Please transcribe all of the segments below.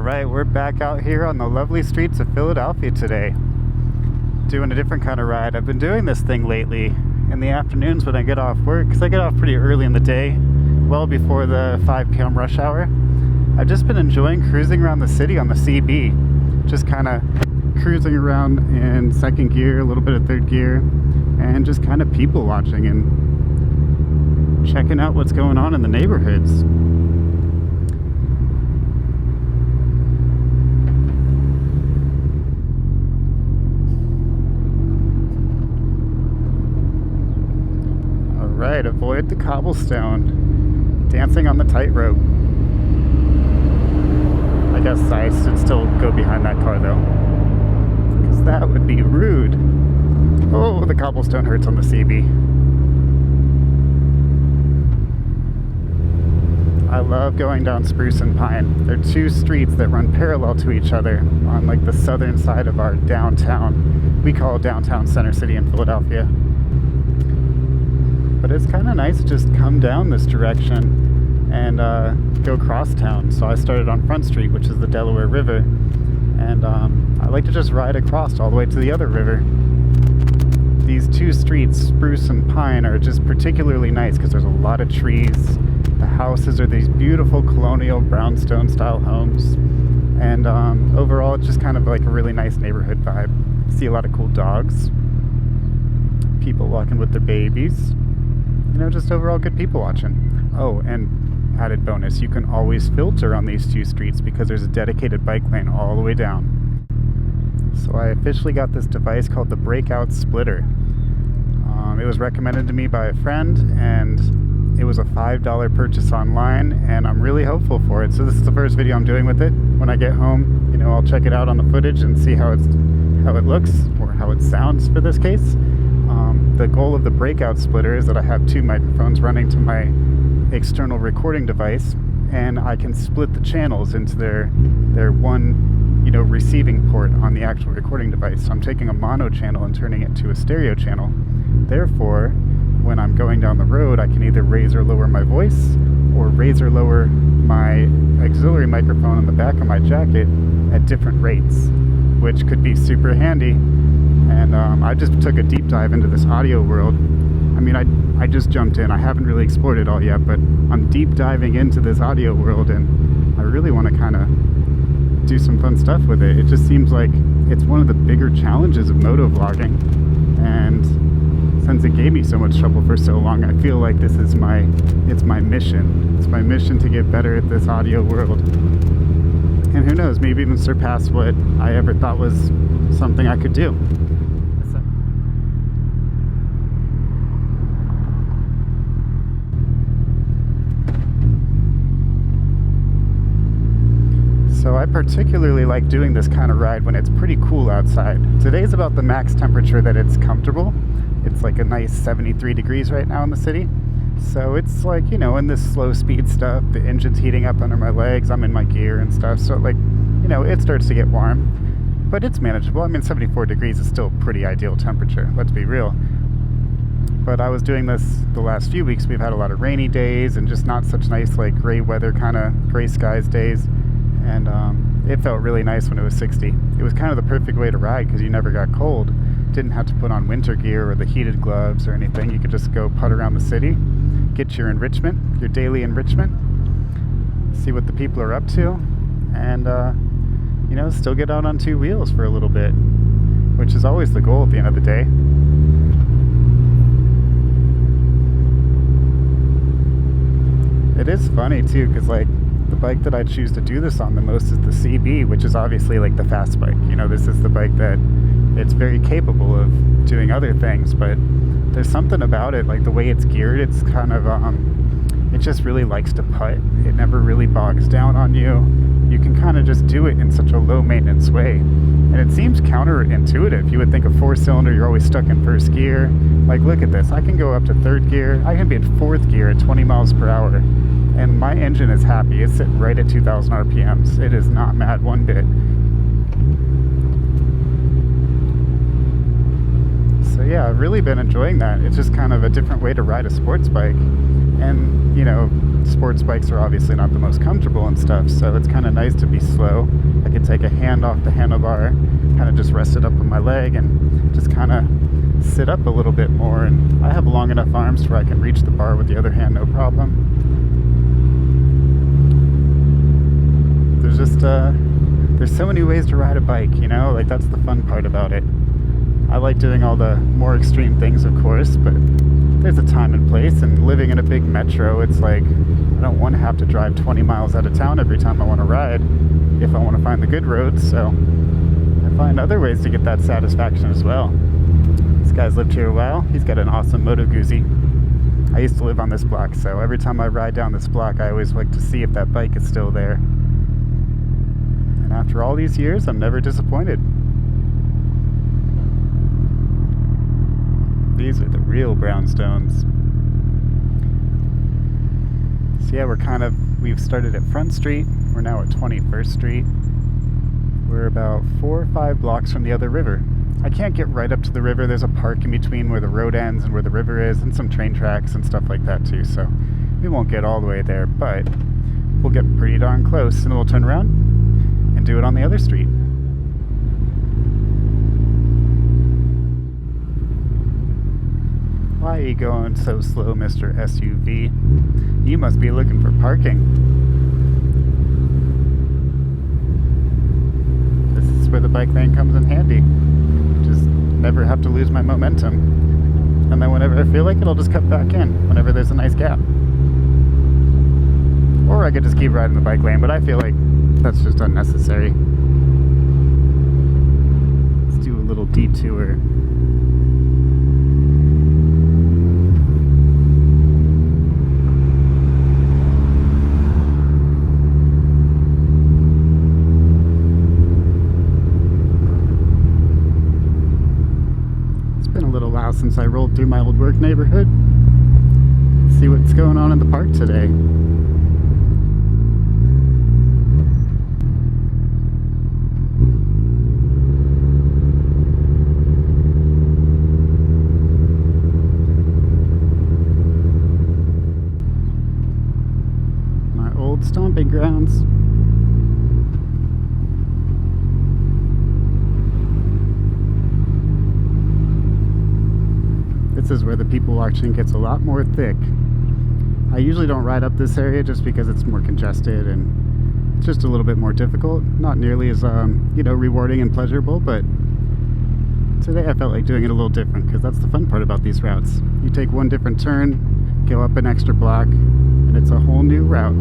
Alright, we're back out here on the lovely streets of Philadelphia today, doing a different kind of ride. I've been doing this thing lately in the afternoons when I get off work, because I get off pretty early in the day, well before the 5 p.m. rush hour. I've just been enjoying cruising around the city on the CB, just kind of cruising around in second gear, a little bit of third gear, and just kind of people watching and checking out what's going on in the neighborhoods. Alright, avoid the cobblestone. Dancing on the tightrope. I guess I should still go behind that car though, because that would be rude. Oh, the cobblestone hurts on the CB. I love going down Spruce and Pine. They're two streets that run parallel to each other on like the southern side of our downtown. We call downtown Center City in Philadelphia. But it's kind of nice to just come down this direction and go cross town. So I started on Front Street, which is the Delaware River, and I like to just ride across all the way to the other river. These two streets, Spruce and Pine, are just particularly nice because there's a lot of trees. The houses are these beautiful colonial brownstone style homes, and overall it's just kind of like a really nice neighborhood vibe. See a lot of cool dogs, people walking with their babies, you know, just overall good people watching. Oh, and added bonus, you can always filter on these two streets because there's a dedicated bike lane all the way down. So I officially got this device called the Breakout Splitter. It was recommended to me by a friend, and it was a $5 purchase online, and I'm really hopeful for it. So this is the first video I'm doing with it. When I get home, you know, I'll check it out on the footage and see how it looks, or how it sounds for this case. The goal of the Breakout Splitter is that I have two microphones running to my external recording device, and I can split the channels into their one, you know, receiving port on the actual recording device. So I'm taking a mono channel and turning it to a stereo channel. Therefore, when I'm going down the road, I can either raise or lower my voice, or raise or lower my auxiliary microphone on the back of my jacket at different rates, which could be super handy. And I just took a deep dive into this audio world. I mean, I just jumped in. I haven't really explored it all yet, but I'm deep diving into this audio world, and I really want to kind of do some fun stuff with it. It just seems like it's one of the bigger challenges of moto vlogging, and since it gave me so much trouble for so long, I feel like it's my mission. It's my mission to get better at this audio world. And who knows, maybe even surpass what I ever thought was something I could do. So I particularly like doing this kind of ride when it's pretty cool outside. Today's about the max temperature that it's comfortable. It's like a nice 73 degrees right now in the city. So it's like, you know, in this slow speed stuff, the engine's heating up under my legs, I'm in my gear and stuff. So like, you know, it starts to get warm, but it's manageable. I mean, 74 degrees is still pretty ideal temperature, let's be real. But I was doing this the last few weeks. We've had a lot of rainy days and just not such nice like gray weather, kind of gray skies days. And it felt really nice when it was 60. It was kind of the perfect way to ride because you never got cold. Didn't have to put on winter gear or the heated gloves or anything. You could just go putt around the city, get your enrichment, your daily enrichment, see what the people are up to, and you know, still get out on two wheels for a little bit, which is always the goal at the end of the day. It is funny too, because like the bike that I choose to do this on the most is the CB, which is obviously like the fast bike. You know, this is the bike that it's very capable of doing other things, but there's something about it, like the way it's geared, it's kind of it just really likes to putt. It never really bogs down on you. You can kind of just do it in such a low maintenance way, and it seems counterintuitive. You would think a 4-cylinder, you're always stuck in first gear. Like, look at this, I can go up to third gear, I can be in fourth gear at 20 miles per hour, and my engine is happy. It's sitting right at 2,000 RPMs. It is not mad one bit. So yeah, I've really been enjoying that. It's just kind of a different way to ride a sports bike. And, you know, sports bikes are obviously not the most comfortable and stuff, so it's kind of nice to be slow. I can take a hand off the handlebar, kind of just rest it up on my leg and just kind of sit up a little bit more, and I have long enough arms where I can reach the bar with the other hand no problem. There's just there's so many ways to ride a bike, you know, like that's the fun part about it. I like doing all the more extreme things, of course, but there's a time and place, and living in a big metro, it's like I don't want to have to drive 20 miles out of town every time I want to ride if I want to find the good roads, so I find other ways to get that satisfaction as well. This guy's lived here a while. He's got an awesome Moto Guzzi. I used to live on this block, so every time I ride down this block, I always like to see if that bike is still there. And after all these years, I'm never disappointed. These are the real brownstones. So yeah, we've started at Front Street. We're now at 21st Street. We're about 4 or 5 blocks from the other river. I can't get right up to the river. There's a park in between where the road ends and where the river is, and some train tracks and stuff like that too. So we won't get all the way there, but we'll get pretty darn close, and then we'll turn around and do it on the other street. Why are you going so slow, Mr. SUV? You must be looking for parking. This is where the bike lane comes in handy. Just never have to lose my momentum. And then whenever I feel like it, I'll just cut back in, whenever there's a nice gap. Or I could just keep riding the bike lane, but I feel like that's just unnecessary. Let's do a little detour. Since I rolled through my old work neighborhood. See what's going on in the park today. My old stomping grounds. This is where the people watching gets a lot more thick. I usually don't ride up this area just because it's more congested and it's just a little bit more difficult. Not nearly as, rewarding and pleasurable, but today I felt like doing it a little different because that's the fun part about these routes. You take one different turn, go up an extra block, and it's a whole new route.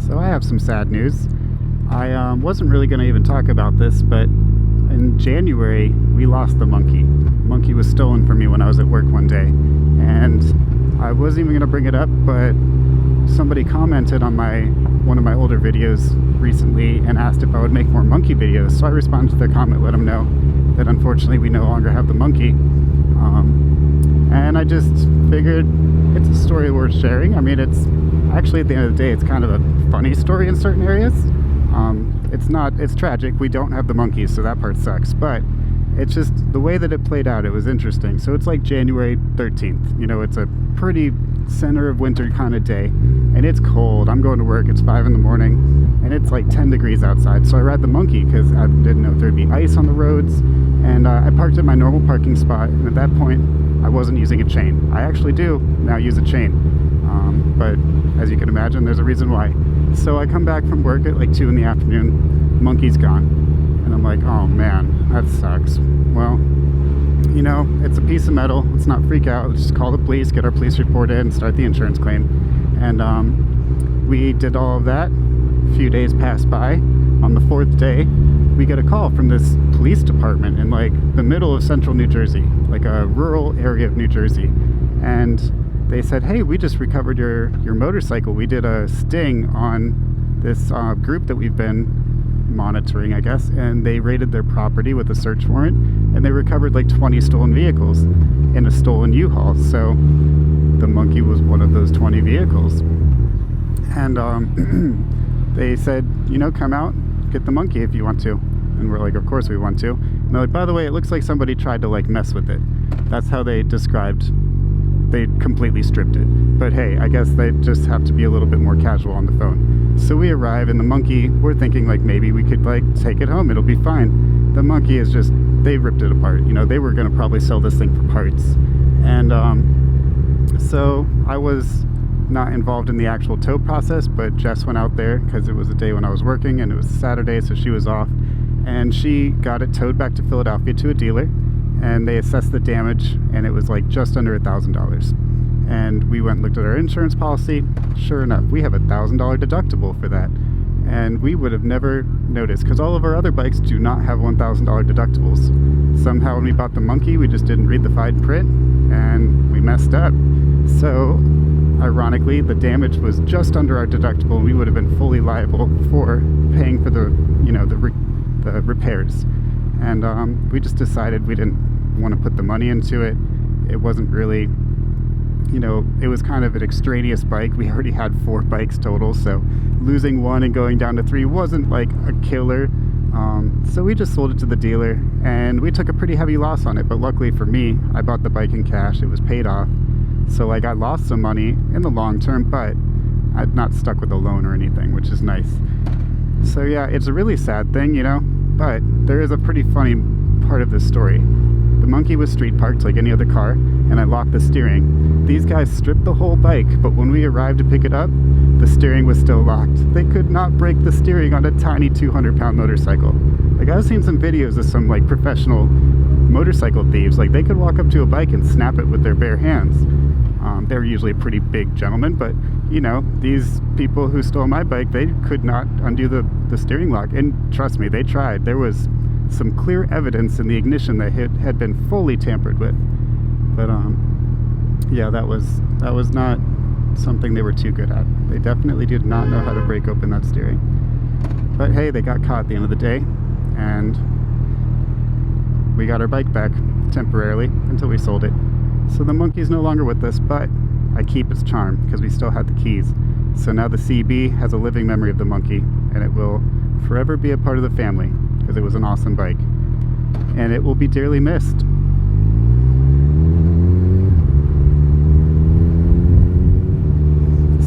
So I have some sad news. I wasn't really going to even talk about this, but in January we lost the monkey. The monkey was stolen from me when I was at work one day, and I wasn't even going to bring it up, but somebody commented on one of my older videos recently and asked if I would make more monkey videos. So I responded to their comment, let them know that unfortunately we no longer have the monkey. And I just figured it's a story worth sharing. I mean, it's actually, at the end of the day, it's kind of a funny story in certain areas. It's tragic. We don't have the monkeys, so that part sucks. But it's just the way that it played out, it was interesting. So it's like January 13th. You know, it's a pretty center of winter kind of day. And it's cold. I'm going to work. It's 5 in the morning. And it's like 10 degrees outside. So I ride the monkey because I didn't know if there'd be ice on the roads. And I parked at my normal parking spot. And at that point, I wasn't using a chain. I actually do now use a chain. But as you can imagine, there's a reason why. So I come back from work at like 2 in the afternoon, monkey's gone. And I'm like, oh man, that sucks. Well, you know, it's a piece of metal. Let's not freak out. Let's just call the police, get our police report in, start the insurance claim. And we did all of that. A few days passed by. On the 4th day, we get a call from this police department in like the middle of central New Jersey, like a rural area of New Jersey. And they said, hey, we just recovered your motorcycle. We did a sting on this group that we've been monitoring, I guess, and they raided their property with a search warrant, and they recovered like 20 stolen vehicles in a stolen U-Haul. So the monkey was one of those 20 vehicles. And they said, you know, come out, get the monkey if you want to. And we're like, of course we want to. And they're like, by the way, it looks like somebody tried to like mess with it. That's how they described. They completely stripped it. But hey, I guess they just have to be a little bit more casual on the phone. So we arrive, and the monkey, we're thinking like maybe we could like take it home, it'll be fine. The monkey is just, they ripped it apart. You know, they were gonna probably sell this thing for parts. And so I was not involved in the actual tow process, but Jess went out there because it was a day when I was working and it was Saturday, so she was off, and she got it towed back to Philadelphia to a dealer, and they assessed the damage, and it was like just under $1,000. And we went and looked at our insurance policy. Sure enough, we have $1,000 deductible for that, and we would have never noticed because all of our other bikes do not have $1,000 deductibles. Somehow when we bought the monkey, we just didn't read the fine print and we messed up. So ironically, the damage was just under our deductible, and we would have been fully liable for paying for the, you know, the repairs. And we just decided we didn't want to put the money into it. It wasn't really, you know, it was kind of an extraneous bike. We already had 4 bikes total, so losing one and going down to 3 wasn't like a killer. So we just sold it to the dealer, and we took a pretty heavy loss on it. But luckily for me, I bought the bike in cash. It was paid off. So like I lost some money in the long term, but I'm not stuck with a loan or anything, which is nice. So yeah, it's a really sad thing, you know, but there is a pretty funny part of this story. The monkey was street parked like any other car, and I locked the steering. These guys stripped the whole bike, but when we arrived to pick it up, the steering was still locked. They could not break the steering on a tiny 200-pound motorcycle. Like, I've seen some videos of some like professional motorcycle thieves. Like, they could walk up to a bike and snap it with their bare hands. They're usually pretty big gentlemen, but you know, these people who stole my bike, they could not undo the steering lock. And trust me, they tried. There was some clear evidence in the ignition that had been fully tampered with. But yeah, that was not something they were too good at. They definitely did not know how to break open that steering. But hey, they got caught at the end of the day, and we got our bike back temporarily until we sold it. So the monkey's no longer with us, but I keep its charm because we still had the keys. So now the CB has a living memory of the monkey, and it will forever be a part of the family because it was an awesome bike, and it will be dearly missed.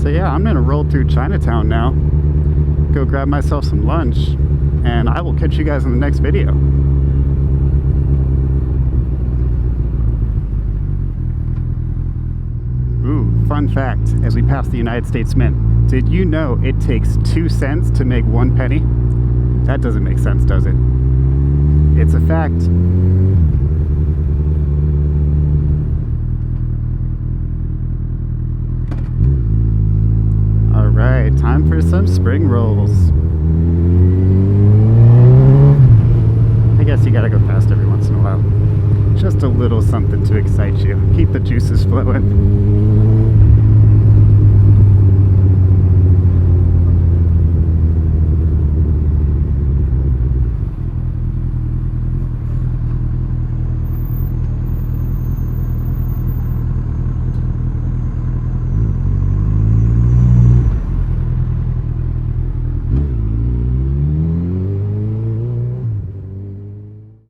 So yeah, I'm gonna roll through Chinatown now, go grab myself some lunch, and I will catch you guys in the next video. Ooh, fun fact, as we pass the United States Mint, did you know it takes 2 cents to make 1 penny? That doesn't make sense, does it? It's a fact. Alright, time for some spring rolls. I guess you gotta go fast every once in a while. Just a little something to excite you. Keep the juices flowing.